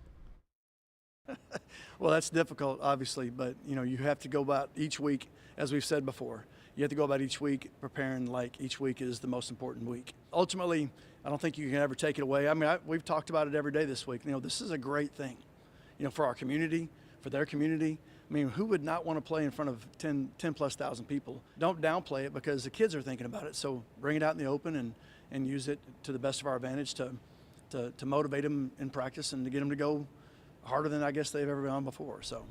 Well, that's difficult, obviously, but you have to go about each week, as we've said before. You have to go about each week preparing like each week is the most important week. Ultimately, I don't think you can ever take it away. I mean, we've talked about it every day this week. This is a great thing, for our community, for their community. I mean, who would not want to play in front of 10,000+ people? Don't downplay it because the kids are thinking about it. So bring it out in the open and use it to the best of our advantage to motivate them in practice and to get them to go harder than I guess they've ever gone before. So,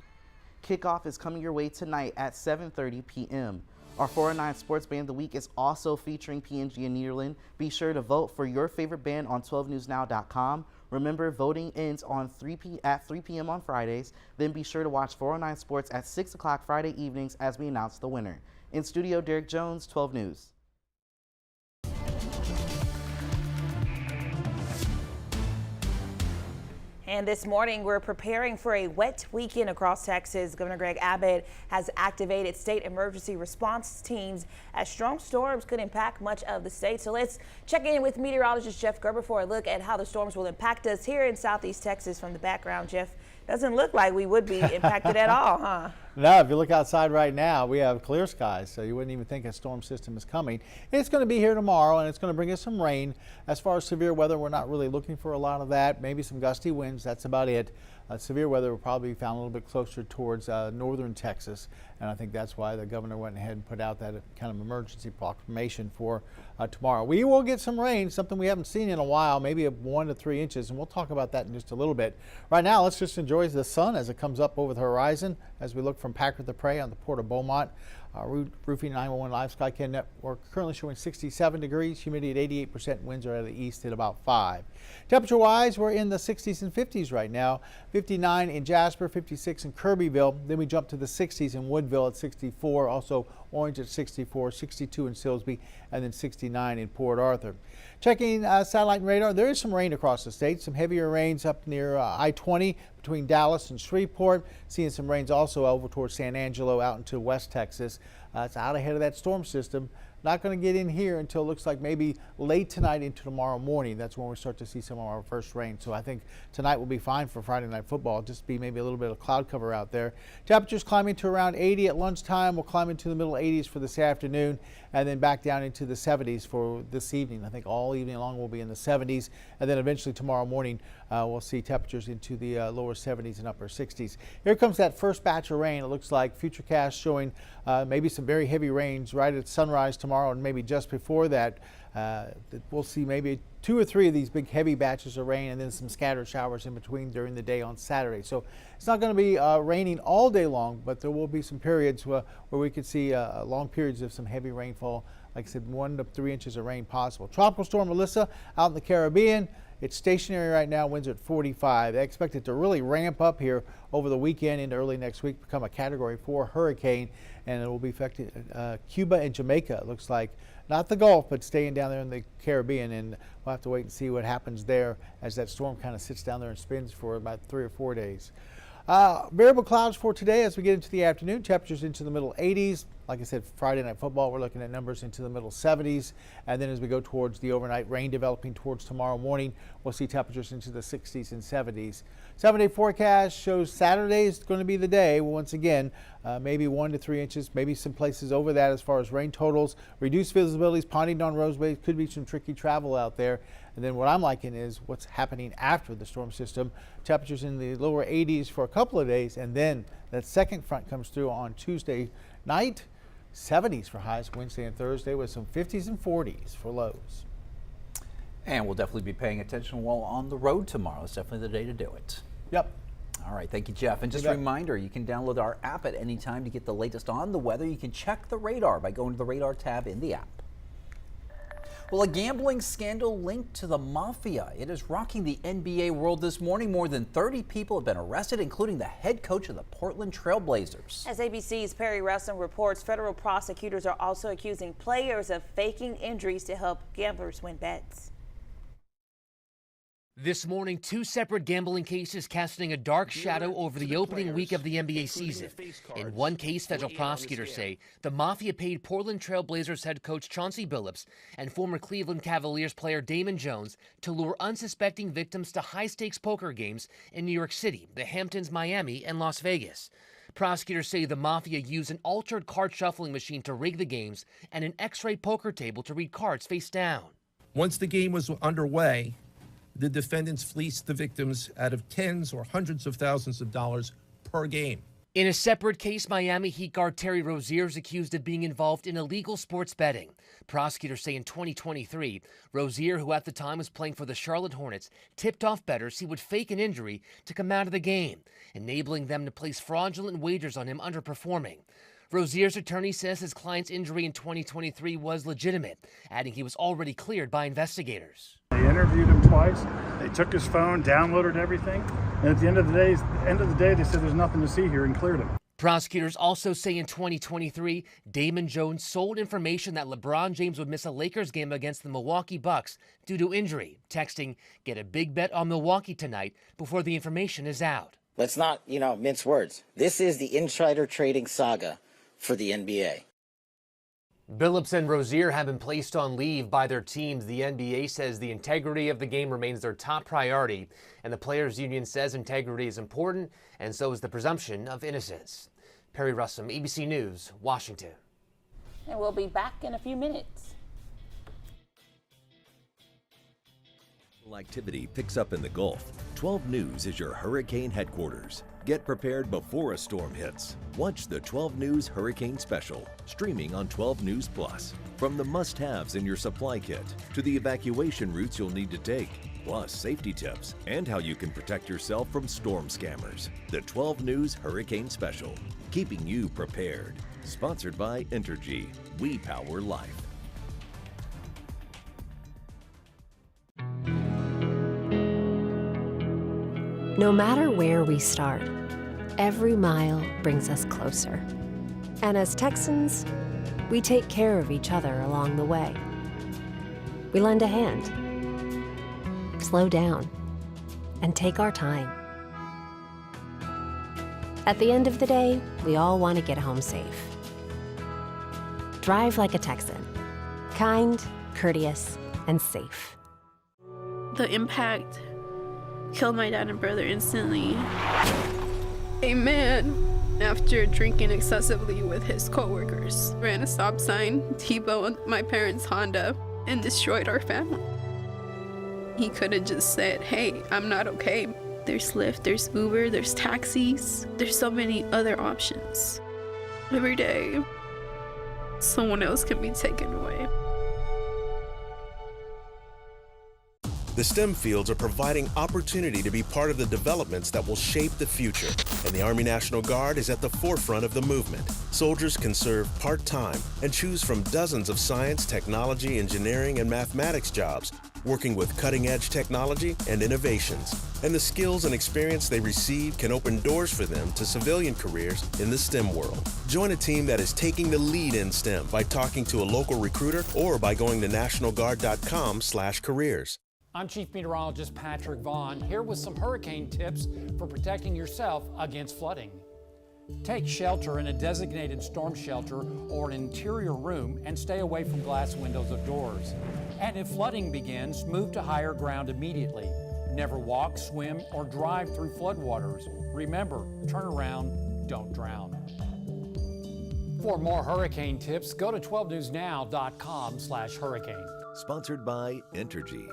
kickoff is coming your way tonight at 7:30 p.m. Our 409 Sports Band of the Week is also featuring PNG and Nederland. Be sure to vote for your favorite band on 12newsnow.com. Remember, voting ends on 3 p.m. on Fridays. Then be sure to watch 409 Sports at 6 o'clock Friday evenings as we announce the winner. In studio, Derek Jones, 12 News. And this morning, we're preparing for a wet weekend across Texas. Governor Greg Abbott has activated state emergency response teams as strong storms could impact much of the state. So let's check in with meteorologist Jeff Gerber for a look at how the storms will impact us here in Southeast Texas. From the background, Jeff, doesn't look like we would be impacted at all, huh? No, if you look outside right now, we have clear skies, so you wouldn't even think a storm system is coming. It's going to be here tomorrow, and it's going to bring us some rain. As far as severe weather, we're not really looking for a lot of that. Maybe some gusty winds, that's about it. Severe weather will probably be found a little bit closer towards northern Texas, and I think that's why the governor went ahead and put out that kind of emergency proclamation for tomorrow. We will get some rain, something we haven't seen in a while, maybe 1 to 3 inches, and we'll talk about that in just a little bit. Right now, let's just enjoy the sun as it comes up over the horizon as we look from Packard to Prairie on the Port of Beaumont. Roofing 911 Live Skycam network currently showing 67 degrees, humidity at 88%, winds are out of the east at about 5. Temperature wise, we're in the 60s and 50s right now. 59 in Jasper, 56 in Kirbyville. Then we jump to the 60s in Woodville at 64, also Orange at 64, 62 in Silsbee, and then 69 in Port Arthur. Checking satellite and radar, there is some rain across the state, some heavier rains up near I-20 between Dallas and Shreveport. Seeing some rains also over towards San Angelo out into West Texas. It's out ahead of that storm system. Not going to get in here until it looks like maybe late tonight into tomorrow morning. That's when we start to see some of our first rain. So I think tonight will be fine for Friday night football. Just be maybe a little bit of cloud cover out there. Temperatures climbing to around 80 at lunchtime. We'll climb into the middle 80s for this afternoon and then back down into the 70s for this evening. I think all evening long we'll be in the 70s, and then eventually tomorrow morning we'll see temperatures into the lower 70s and upper 60s. Here comes that first batch of rain. It looks like Futurecast showing maybe some very heavy rains right at sunrise tomorrow, and maybe just before that. We'll see maybe 2 or 3 of these big heavy batches of rain and then some scattered showers in between during the day on Saturday. So it's not going to be raining all day long, but there will be some periods where we could see long periods of some heavy rainfall. Like I said, 1 to 3 inches of rain possible. Tropical storm Melissa out in the Caribbean. It's stationary right now, winds at 45. They expect it to really ramp up here over the weekend into early next week, become a Category 4 hurricane, and it will be affecting Cuba and Jamaica, it looks like. Not the Gulf, but staying down there in the Caribbean, and we'll have to wait and see what happens there as that storm kind of sits down there and spins for about 3 or 4 days. Variable clouds for today as we get into the afternoon. Temperatures into the middle 80s. Like I said, Friday night football, we're looking at numbers into the middle 70s. And then as we go towards the overnight rain developing towards tomorrow morning, we'll see temperatures into the 60s and 70s. 7-day forecast shows Saturday is going to be the day. Once again, maybe 1 to 3 inches, maybe some places over that as far as rain totals. Reduced visibilities, Pondydown Roseway, could be some tricky travel out there. And then what I'm liking is what's happening after the storm system. Temperatures in the lower 80s for a couple of days, and then that second front comes through on Tuesday night. 70s for highs Wednesday and Thursday with some 50s and 40s for lows. And we'll definitely be paying attention while on the road tomorrow. It's definitely the day to do it. Yep. All right, thank you, Jeff. And just a reminder, you can download our app at any time to get the latest on the weather. You can check the radar by going to the radar tab in the app. Well, a gambling scandal linked to the mafia. It is rocking the NBA world this morning. More than 30 people have been arrested, including the head coach of the Portland Trail Blazers. As ABC's Perry Russell reports, federal prosecutors are also accusing players of faking injuries to help gamblers win bets. This morning, two separate gambling cases casting a dark shadow over the opening week of the NBA season. In one case, federal prosecutors say the mafia paid Portland Trail Blazers head coach Chauncey Billups and former Cleveland Cavaliers player Damon Jones to lure unsuspecting victims to high-stakes poker games in New York City, the Hamptons, Miami, and Las Vegas. Prosecutors say the mafia used an altered card shuffling machine to rig the games and an X-ray poker table to read cards face down. Once the game was underway, the defendants fleeced the victims out of tens or hundreds of thousands of dollars per game. In a separate case, Miami Heat guard Terry Rozier is accused of being involved in illegal sports betting. Prosecutors say in 2023, Rozier, who at the time was playing for the Charlotte Hornets, tipped off bettors he would fake an injury to come out of the game, enabling them to place fraudulent wagers on him underperforming. Rozier's attorney says his client's injury in 2023 was legitimate, adding he was already cleared by investigators. They interviewed him twice. They took his phone, downloaded everything, and at the end of the day, they said there's nothing to see here and cleared him. Prosecutors also say in 2023, Damon Jones sold information that LeBron James would miss a Lakers game against the Milwaukee Bucks due to injury, texting, "Get a big bet on Milwaukee tonight," before the information is out. Let's not, mince words. This is the insider trading saga for the NBA. Billups and Rozier have been placed on leave by their teams. The NBA says the integrity of the game remains their top priority, and the Players Union says integrity is important, and so is the presumption of innocence. Perry Russell, ABC News, Washington. And we'll be back in a few minutes. Activity picks up in the Gulf. 12 News is your hurricane headquarters. Get prepared before a storm hits. Watch the 12 News Hurricane Special, streaming on 12 News Plus. From the must-haves in your supply kit to the evacuation routes you'll need to take, plus safety tips and how you can protect yourself from storm scammers. The 12 News Hurricane Special, keeping you prepared. Sponsored by Entergy. We power life. No matter where we start, every mile brings us closer. And as Texans, we take care of each other along the way. We lend a hand, slow down, and take our time. At the end of the day, we all want to get home safe. Drive like a Texan. Kind, courteous, and safe. The impact killed my dad and brother instantly. A man, after drinking excessively with his co-workers, ran a stop sign, T-boned my parents' Honda, and destroyed our family. He could have just said, "Hey, I'm not okay." There's Lyft, there's Uber, there's taxis. There's so many other options. Every day, someone else can be taken away. The STEM fields are providing opportunity to be part of the developments that will shape the future, and the Army National Guard is at the forefront of the movement. Soldiers can serve part-time and choose from dozens of science, technology, engineering, and mathematics jobs, working with cutting-edge technology and innovations. And the skills and experience they receive can open doors for them to civilian careers in the STEM world. Join a team that is taking the lead in STEM by talking to a local recruiter or by going to nationalguard.com/careers. I'm Chief Meteorologist Patrick Vaughn, here with some hurricane tips for protecting yourself against flooding. Take shelter in a designated storm shelter or an interior room and stay away from glass windows of doors. And if flooding begins, move to higher ground immediately. Never walk, swim, or drive through floodwaters. Remember, turn around, don't drown. For more hurricane tips, go to 12newsnow.com/hurricane. Sponsored by Entergy.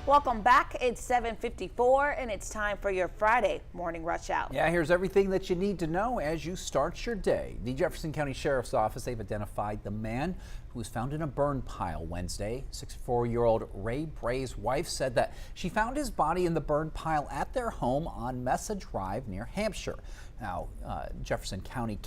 Welcome back. It's 7:54 and it's time for your Friday morning rush out. Yeah, here's everything that you need to know as you start your day. The Jefferson County Sheriff's Office, they've identified the man who was found in a burn pile Wednesday. 64-year-old Ray Bray's wife said that she found his body in the burn pile at their home on Mesa Drive near Hampshire. Now, Jefferson County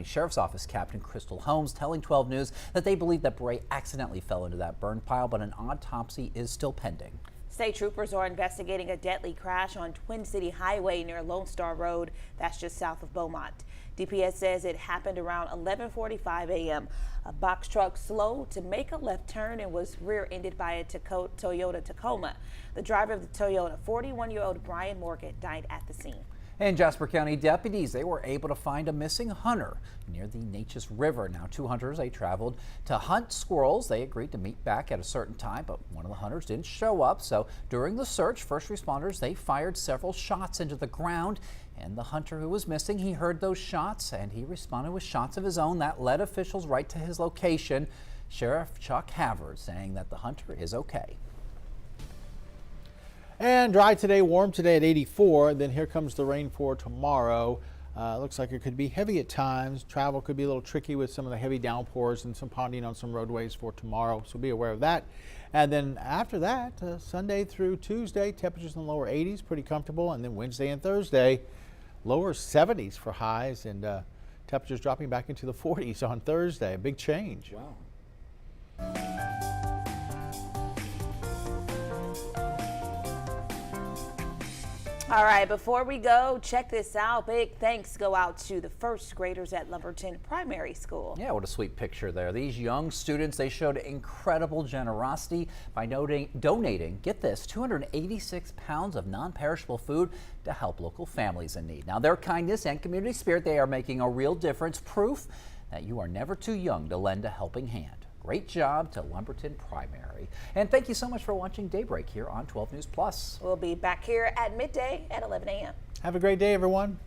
Sheriff's Office Captain Crystal Holmes telling 12 News that they believe that Bray accidentally fell into that burn pile, but an autopsy is still pending. State troopers are investigating a deadly crash on Twin City Highway near Lone Star Road. That's just south of Beaumont. DPS says it happened around 11:45 a.m. A box truck slowed to make a left turn and was rear-ended by a Toyota Tacoma. The driver of the Toyota, 41-year-old Brian Morgan, died at the scene. In Jasper County, deputies, they were able to find a missing hunter near the Neches River. Now, two hunters, they traveled to hunt squirrels. They agreed to meet back at a certain time, but one of the hunters didn't show up. So during the search, first responders, they fired several shots into the ground. And the hunter who was missing, he heard those shots and he responded with shots of his own. That led officials right to his location. Sheriff Chuck Havard saying that the hunter is okay. And dry today, warm today at 84. Then here comes the rain for tomorrow. Looks like it could be heavy at times. Travel could be a little tricky with some of the heavy downpours and some ponding on some roadways for tomorrow. So be aware of that. And then after that, Sunday through Tuesday, temperatures in the lower 80s, pretty comfortable. And then Wednesday and Thursday, lower 70s for highs and temperatures dropping back into the 40s on Thursday. A big change. Wow. All right, before we go, check this out. Big thanks go out to the first graders at Lumberton Primary School. Yeah, what a sweet picture there. These young students, they showed incredible generosity by donating, get this, 286 pounds of non-perishable food to help local families in need. Now, their kindness and community spirit, they are making a real difference, proof that you are never too young to lend a helping hand. Great job to Lumberton Primary. And thank you so much for watching Daybreak here on 12 News Plus. We'll be back here at midday at 11 a.m. Have a great day, everyone.